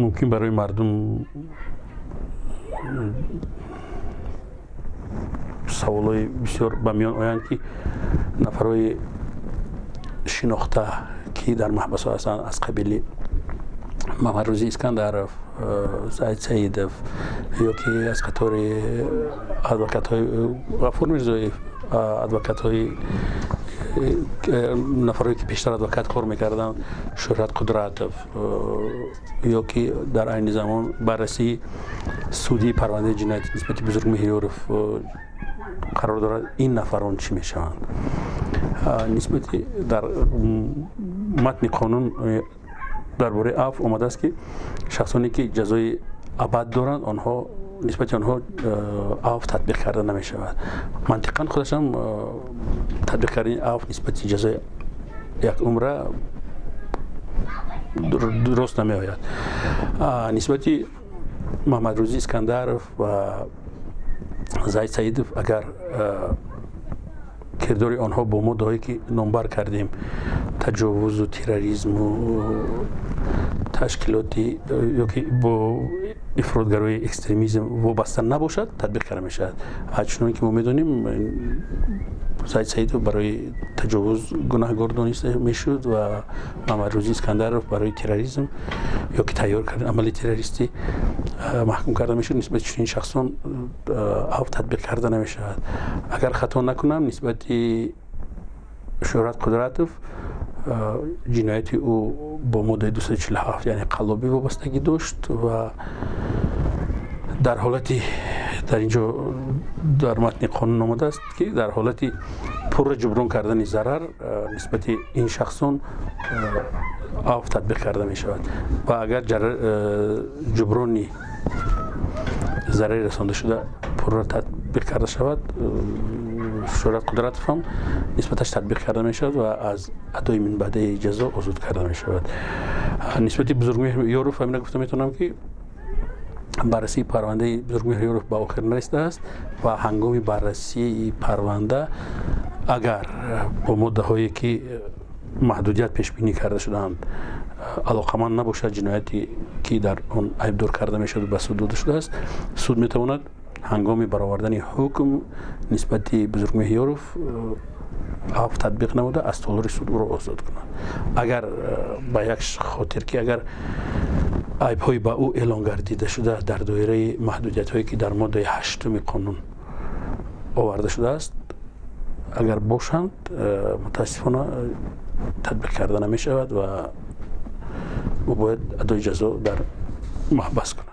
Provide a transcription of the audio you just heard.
ممکن برای مردم سوالای بسیار به میان آیند که نفرای شناخته که در محبس ها هستند از قبیل محمد روزی اسکندرов، زاید سعیدov یا که از قطار ادوکات های غفور میرزایف، ادوکات های نفرایی که پیشتر ادوکات کار میکردن، شهرت قدرتov یا که در عین زمان بررسی سودی پرونده جنایت نسبت بزرگ مهریارov قرار دارد. این نفران چی میشوند؟ نسبت در متن قانون درباره عفو آمده است که شخصانی که جزای ابد دارند آنها نسبت آنها عفو تطبیق کرده نمی شود. منطقاً خودش هم تطبیق کردن عفو نسبت جزای یک عمر درست نمی آید. نسبت محمد روزی اسکندرov و زاید سعیدov اگر کردار آنها با ما دایی که نمبر کردیم تجاوز و تروریسم و تشکیلاتی یا که با افراطگرایی اکستریمیسم وابسته نباشد تطبیق کرده می شود. همچنان که ما میدونیم زاید سعیدov برای تجاوز گناهکار دانسته میشد و محمد روزی اسکندرov برای تروریسم یا که تیار کردن عمل تروریستی محکوم کرده میشد. نسبت چنین شخصان عفو تطبیق کرده نمی شود. اگر خطا نکنم نسبت شهرت قدرتov جنایت او با ماده 247 یعنی قلابی وابستگی داشت و در حالتی در اینجا در متن قانون آمده است که در حالتی پر جبران کردن ضرر نسبت این شخصان عفو تطبیق کرده می شود و اگر جبرانی ضرر رسانده شده پر تطبیق کرده شود شهرت قدرتov هم نسبتش تطبیق کرده می شود و از ادای من بعده جزا آزاد کرده می شود. نسبت بزرگمهریارov همین گفته میتونم که بررسی پرونده بزرگمهریارov به آخر نرسیده است و هنگام بررسی پرونده اگر با ماده هایی که محدودیت پیش بینی کرده شدند علاقمند نباشد جنایتی که در آن عیبدار کرده می شود و به سود داده شده است، سود می تواند هنگام برآوردن حکم نسبت بزرگمهریارov عفو تطبیق نموده از تالار سود او را آزاد کند. اگر به یک خاطر که اگر عیب های به او اعلان گردیده شده در دایره محدودیت هایی که در ماده 8 قانون آورده شده است اگر باشند متاسفانه تطبیق کرده نمی شود و باید ادای جزا در محبس کند.